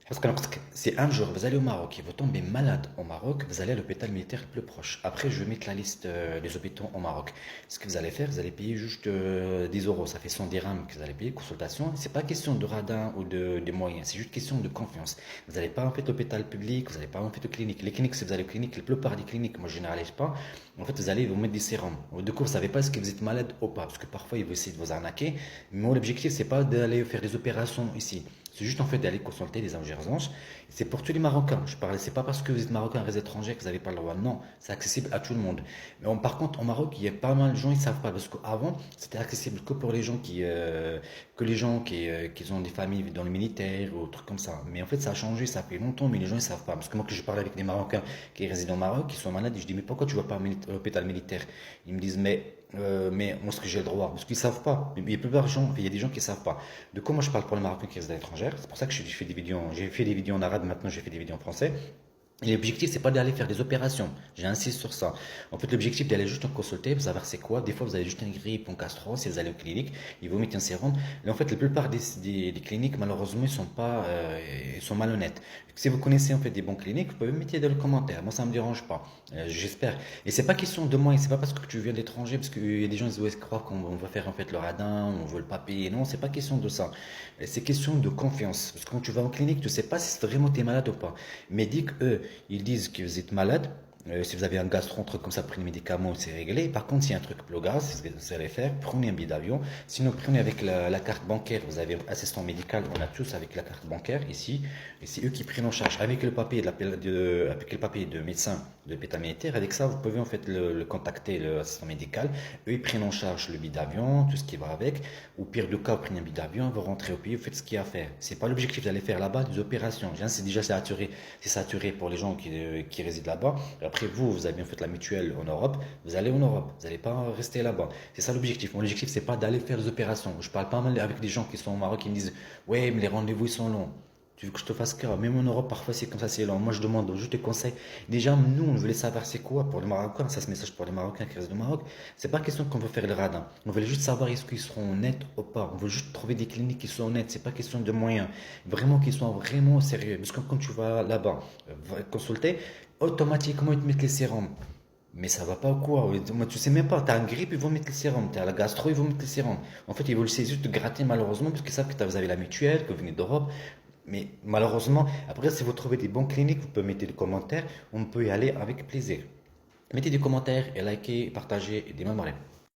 Parce que si un jour vous allez au Maroc et vous tombez malade au Maroc, vous allez à l'hôpital militaire le plus proche. Après, je vais mettre la liste des hôpitaux au Maroc. Ce que vous allez faire, vous allez payer juste 10 euros. Ça fait 100 dirhams que vous allez payer, consultation. C'est pas question de radin ou de moyens, c'est juste question de confiance. Vous n'allez pas en fait à l'hôpital public, vous n'allez pas en fait aux cliniques. Les cliniques, si vous allez aux cliniques, la plupart des cliniques, moi je généralise pas, en fait vous allez vous mettre des sérums. Du coup, vous savez pas si vous êtes malade ou pas, parce que parfois ils vont essayer de vous arnaquer. Mais moi, l'objectif, c'est pas d'aller faire des opérations ici. C'est juste en fait d'aller consulter les urgences. C'est pour tous les Marocains. Je parle, c'est pas parce que vous êtes Marocain, des étrangers que vous n'avez pas le droit. Non, c'est accessible à tout le monde. Mais par contre, au Maroc, il y a pas mal de gens, ils savent pas. Parce qu'avant, c'était accessible que pour les gens qui ont des familles dans le militaire ou trucs comme ça. Mais en fait, ça a changé, ça fait longtemps, mais les gens, ils savent pas. Parce que moi, que je parle avec des Marocains qui résident au Maroc, qui sont malades, et je dis, mais pourquoi tu vas pas à l'hôpital militaire? Ils me disent, mais moi, est-ce que j'ai le droit? Parce qu'ils savent pas. Il y a plusieurs gens, il y a des gens qui savent pas. De quoi moi je parle pour les Marocains qui résident à l'étranger. C'est pour ça que je fais des vidéos. J'ai fait des vidéos en arabe, maintenant j'ai fait des vidéos en français. Et l'objectif, c'est pas d'aller faire des opérations. J'insiste sur ça. En fait, l'objectif d'aller juste en consulter, vous savoir c'est quoi. Des fois, vous avez juste une grippe, un gastro, si vous allez aux cliniques, ils vous mettent un sérum. Et en fait, la plupart des cliniques, malheureusement, ils sont pas, ils sont malhonnêtes. Si vous connaissez en fait des bons cliniques, vous pouvez me mettre dans les commentaires. Moi, ça me dérange pas. J'espère. Et c'est pas question de moi. Et c'est pas parce que tu viens d'étranger, parce qu'il y a des gens qui doivent croire qu'on va faire en fait le radin, on veut le papier. Non, c'est pas question de ça. C'est question de confiance. Parce que quand tu vas en clinique, tu sais pas si vraiment tu es malade ou pas. Mais dis que eux, ils disent que vous êtes malade. Si vous avez un gastro, un truc comme ça, prenez des médicaments, c'est réglé. Par contre, s'il y a un truc plus grave, si vous allez faire, prenez un billet d'avion. Sinon, prenez avec la carte bancaire. Vous avez un assistant médical, on a tous avec la carte bancaire ici. Et c'est eux qui prennent en charge. Avec le papier avec le papier de médecin de l'hôpital militaire, avec ça, vous pouvez en fait le contacter, l'assistant médical. Eux, ils prennent en charge le billet d'avion, tout ce qui va avec. Ou pire de cas, vous prenez un billet d'avion, vous rentrez au pays, vous faites ce qu'il y a à faire. C'est pas l'objectif d'aller faire là-bas des opérations. C'est déjà c'est saturé pour les gens qui résident là-bas. Après, vous avez en fait la mutuelle en Europe, vous allez en Europe, vous n'allez pas rester là-bas. C'est ça l'objectif. Mon objectif, c'est pas d'aller faire des opérations. Je parle pas mal avec des gens qui sont au Maroc qui me disent, ouais, mais les rendez-vous, ils sont longs. Tu veux que je te fasse quoi? Même en Europe, parfois, c'est comme ça, c'est long. Moi, je demande, je te conseille. Déjà, nous, on voulait savoir c'est quoi pour les Marocains. Ça, ce message pour les Marocains qui restent au Maroc. C'est pas question qu'on veut faire le radin. On veut juste savoir est-ce qu'ils seront honnêtes ou pas. On veut juste trouver des cliniques qui sont honnêtes. C'est pas question de moyens. Vraiment, qu'ils soient vraiment sérieux. Parce que quand tu vas là-bas, consulter, automatiquement, ils te mettent les sérums. Mais ça va pas ou quoi? Moi, tu sais même pas, t'as un grippe, ils vont mettre le sérum. T'as la gastro, ils vont mettre le sérum. En fait, ils veulent essayer juste de gratter malheureusement parce qu'ils savent que vous avez la mutuelle, que vous venez d'Europe. Mais malheureusement, après, si vous trouvez des bons cliniques, vous pouvez mettre des commentaires. On peut y aller avec plaisir. Mettez des commentaires et likez, partagez et des mémoires.